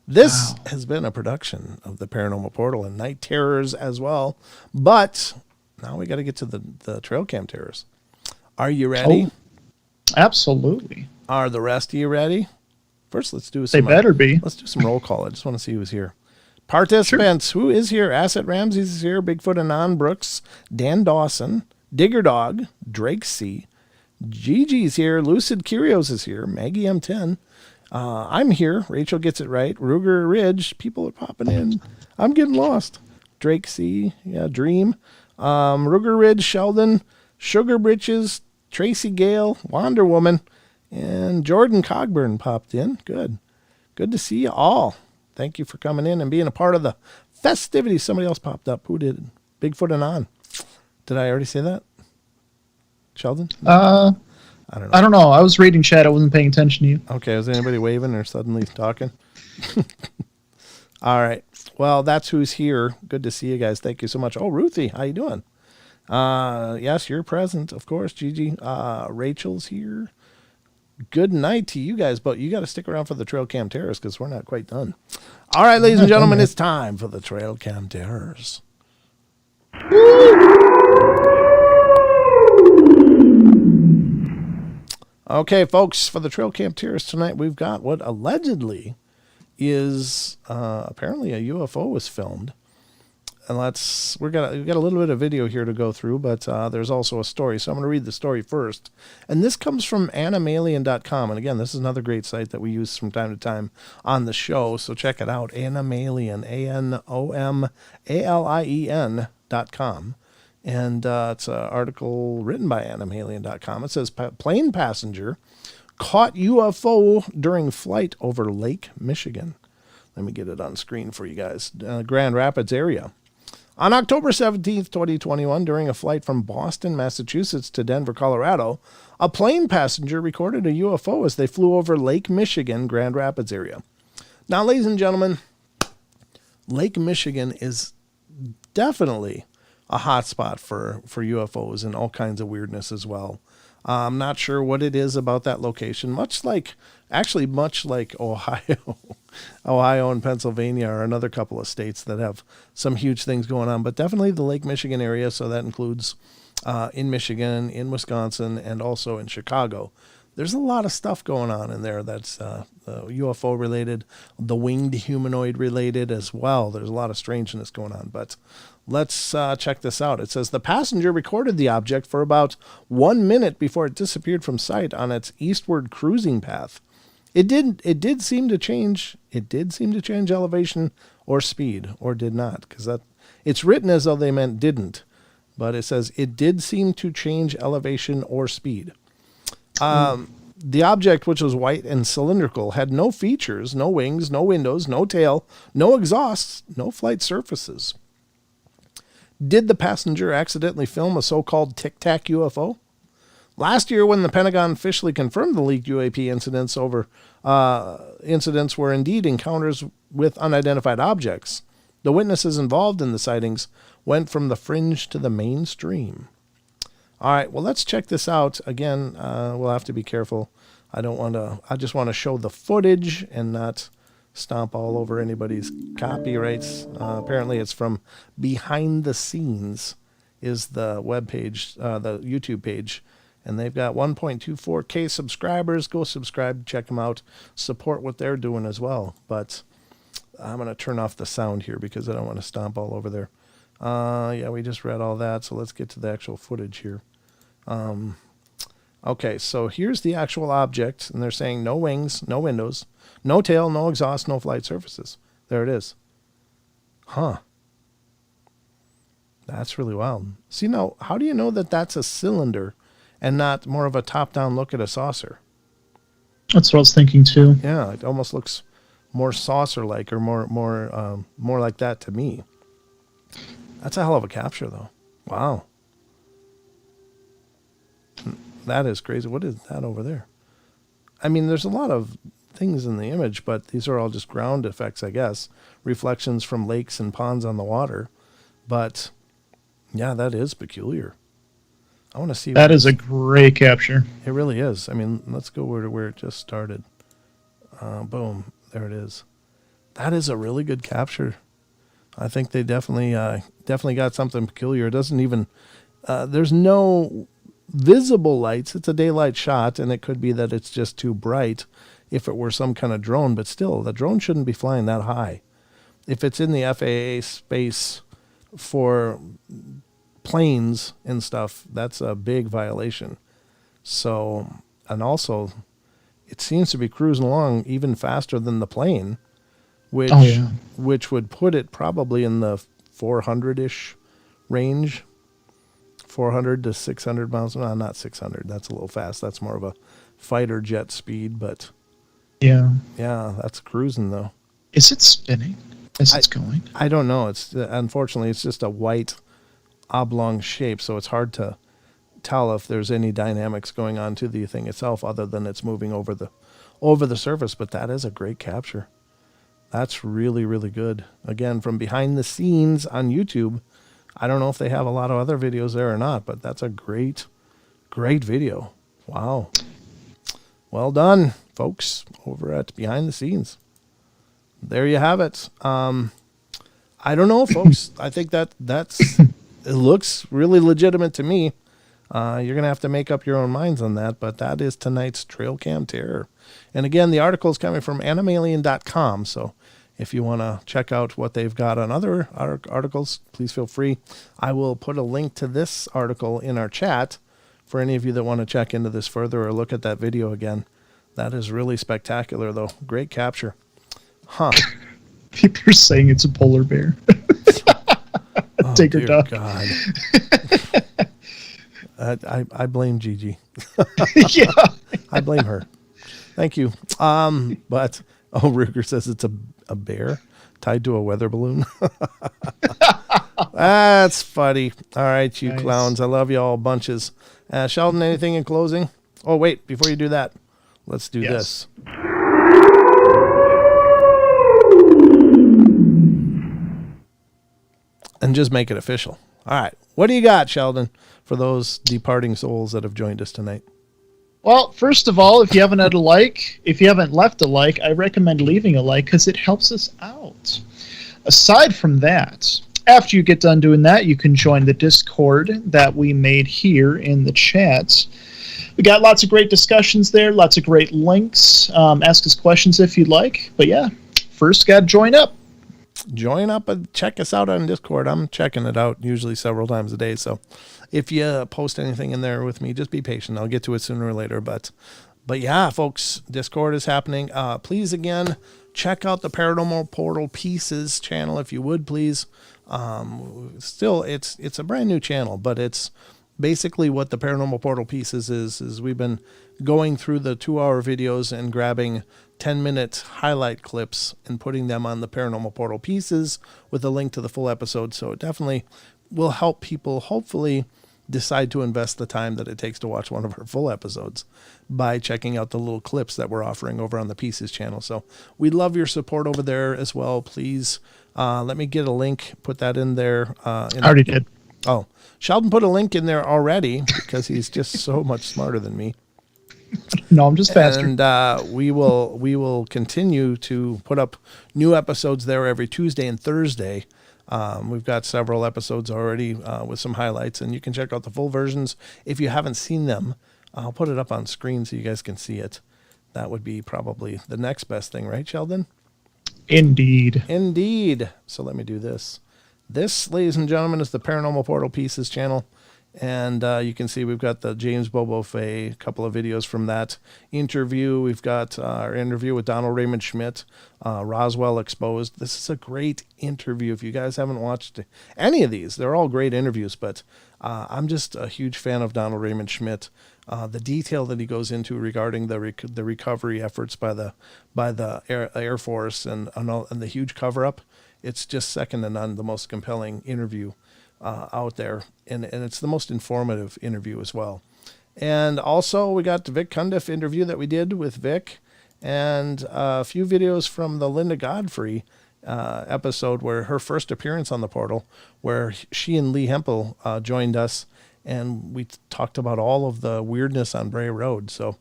This has been a production of the Paranormal Portal and Night Terrors as well. But now we got to get to the trail cam terrors. Are you ready? Oh, absolutely. Are the rest of you ready? First, let's do They better be. Let's do some roll call. I just want to see who's here. Participants, Who is here? Asset Ramses is here. Bigfoot Anon Brooks. Dan Dawson. Digger Dog. Drake C. Gigi's here. Lucid Curios is here. Maggie M10. I'm here. Rachel gets it right. Ruger Ridge. People are popping in. I'm getting lost. Drake C. Yeah, Dream. Ruger Ridge. Sheldon. Sugar Britches. Tracy Gale. Wonder Woman. And Jordan Cogburn popped in. Good. Good to see you all. Thank you for coming in and being a part of the festivities. Somebody else popped up. Who did? Bigfoot Anon. Did I already say that? Sheldon? I don't know. I don't know. I was reading chat. I wasn't paying attention to you. Okay. Was anybody waving or suddenly talking? All right. Well, that's who's here. Good to see you guys. Thank you so much. Oh, Ruthie, how you doing? Yes, you're present, of course, Gigi. Rachel's here. Good night to you guys, but you got to stick around for the Trail Cam Terrors because we're not quite done. All right, ladies and gentlemen, it's time for the Trail Cam Terrors. Okay, folks, for the Trail Cam Terrors tonight, we've got what allegedly is apparently a UFO was filmed. And we've got a little bit of video here to go through, but there's also a story. So I'm going to read the story first. And this comes from animalien.com. And again, this is another great site that we use from time to time on the show. So check it out. Animalien, ANOMALIEN.com. And it's an article written by animalien.com. It says, plane passenger caught UFO during flight over Lake Michigan. Let me get it on screen for you guys. Grand Rapids area. On October 17th, 2021, during a flight from Boston, Massachusetts to Denver, Colorado, a plane passenger recorded a UFO as they flew over Lake Michigan, Grand Rapids area. Now, ladies and gentlemen, Lake Michigan is definitely a hot spot for UFOs and all kinds of weirdness as well. I'm not sure what it is about that location, much like Ohio. Ohio and Pennsylvania are another couple of states that have some huge things going on, but definitely the Lake Michigan area. So that includes in Michigan, in Wisconsin, and also in Chicago. There's a lot of stuff going on in there that's UFO related, the winged humanoid related as well. There's a lot of strangeness going on, but let's check this out. It says the passenger recorded the object for about 1 minute before it disappeared from sight on its eastward cruising path. It did seem to change elevation or speed, or did not, because it's written as though they meant didn't, but it says it did seem to change elevation or speed. The object, which was white and cylindrical, had no features, no wings, no windows, no tail, no exhausts, no flight surfaces. Did the passenger accidentally film a so-called Tic Tac UFO? Last year, when the Pentagon officially confirmed the leaked UAP incidents were indeed encounters with unidentified objects, the witnesses involved in the sightings went from the fringe to the mainstream. All right, well, let's check this out. Again, we'll have to be careful. I just want to show the footage and not stomp all over anybody's copyrights. Apparently it's from Behind the Scenes is the webpage, the YouTube page. And they've got 1.24K subscribers. Go subscribe, check them out, support what they're doing as well. But I'm going to turn off the sound here because I don't want to stomp all over there. Yeah, we just read all that, so let's get to the actual footage here. Okay, so here's the actual object, and they're saying no wings, no windows, no tail, no exhaust, no flight surfaces. There it is. Huh. That's really wild. See, now, how do you know that that's a cylinder and not more of a top-down look at a saucer? That's what I was thinking too. Yeah, it almost looks more saucer-like or more like that to me. That's a hell of a capture, though. Wow. That is crazy. What is that over there? I mean, there's a lot of things in the image, but these are all just ground effects, I guess. Reflections from lakes and ponds on the water. But, yeah, that is peculiar. I want to see. That is a great capture. It really is. I mean, let's go where it just started. Boom. There it is. That is a really good capture. I think they definitely got something peculiar. It doesn't even... there's no visible lights. It's a daylight shot, and it could be that it's just too bright if it were some kind of drone. But still, the drone shouldn't be flying that high. If it's in the FAA space for planes and stuff, that's a big violation. So, and also, it seems to be cruising along even faster than the plane, which would put it probably in the 400-ish range. 400 to 600 miles. No, not 600. That's a little fast. That's more of a fighter jet speed, but yeah, that's cruising though. Is it spinning as it's going? I don't know. It's unfortunately it's just a white oblong shape, so it's hard to tell if there's any dynamics going on to the thing itself other than it's moving over the surface. But that is a great capture. That's really, really good. Again, from behind the scenes on YouTube. I don't know if they have a lot of other videos there or not, but that's a great, great video. Wow. Well done, folks, over at Behind the Scenes. There you have it. I don't know, folks. I think that's it looks really legitimate to me. You're going to have to make up your own minds on that, but that is tonight's Trail Cam Terror. And again, the article is coming from animalien.com, so if you want to check out what they've got on other articles, please feel free. I will put a link to this article in our chat for any of you that want to check into this further or look at that video again. That is really spectacular, though. Great capture. Huh. People are saying it's a polar bear. Digger duck. God. I blame Gigi. Yeah. I blame her. Thank you. But... Oh, Ruger says it's a bear tied to a weather balloon. That's funny. All right, you clowns. I love you all bunches. Sheldon, anything in closing? Oh, wait. Before you do that, let's do this. And just make it official. All right. What do you got, Sheldon, for those departing souls that have joined us tonight? Well, first of all, if you haven't left a like, I recommend leaving a like because it helps us out. Aside from that, after you get done doing that, you can join the Discord that we made here in the chat. We got lots of great discussions there, lots of great links. Ask us questions if you'd like. But yeah, first got to join up. Join up and check us out on Discord. I'm checking it out usually several times a day, so if you post anything in there with me, just be patient. I'll get to it sooner or later. But yeah, folks, Discord is happening. Please, again, check out the Paranormal Portal Pieces channel if you would, please. Still, it's a brand new channel, but it's basically what the Paranormal Portal Pieces is we've been going through the 2-hour videos and grabbing 10-minute highlight clips and putting them on the Paranormal Portal Pieces with a link to the full episode. So it definitely will help people hopefully decide to invest the time that it takes to watch one of our full episodes by checking out the little clips that we're offering over on the Pieces channel. So we'd love your support over there as well. Please let me get a link, put that in there. I already did. Oh, Sheldon put a link in there already because he's just so much smarter than me. No, I'm just faster. And we will continue to put up new episodes there every Tuesday and Thursday. We've got several episodes already with some highlights, and you can check out the full versions if you haven't seen them. I'll put it up on screen so you guys can see it. That would be probably the next best thing, right, Sheldon? Indeed. Indeed. So let me do this. This, ladies and gentlemen, is the Paranormal Portal Pieces channel. And you can see we've got the James Bobo Fay, a couple of videos from that interview. We've got our interview with Donald Raymond Schmidt, Roswell Exposed. This is a great interview. If you guys haven't watched any of these, they're all great interviews, but I'm just a huge fan of Donald Raymond Schmidt. The detail that he goes into regarding the recovery efforts by the Air Force and the huge cover-up, it's just second to none, the most compelling interview out there, and it's the most informative interview as well. And also we got the Vic Cundiff interview that we did with Vic, and a few videos from the Linda Godfrey episode, where her first appearance on the portal, where she and Lee Hempel joined us, and we talked about all of the weirdness on Bray Road. So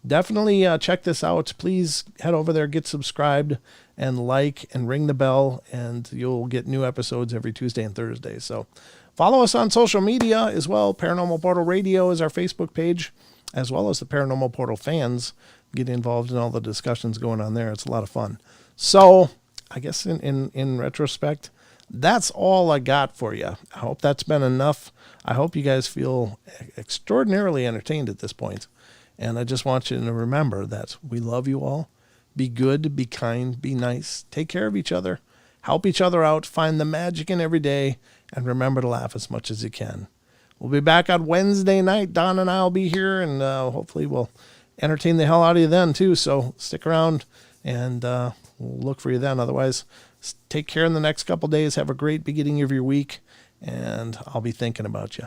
definitely check this out. Please head over there, get subscribed, and like, and ring the bell, and you'll get new episodes every Tuesday and Thursday. So follow us on social media as well. Paranormal Portal Radio is our Facebook page, as well as the Paranormal Portal fans. Get involved in all the discussions going on there. It's a lot of fun. So I guess in retrospect, that's all I got for you. I hope that's been enough. I hope you guys feel extraordinarily entertained at this point. And I just want you to remember that we love you all. Be good, be kind, be nice. Take care of each other. Help each other out. Find the magic in every day. And remember to laugh as much as you can. We'll be back on Wednesday night. Don and I will be here. And hopefully we'll entertain the hell out of you then, too. So stick around, and we'll look for you then. Otherwise, take care in the next couple days. Have a great beginning of your week. And I'll be thinking about you.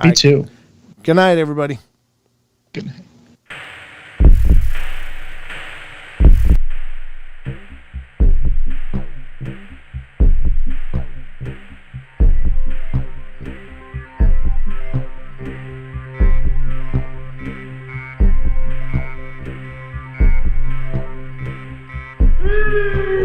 Me too. Good night, everybody. Good night. Woo!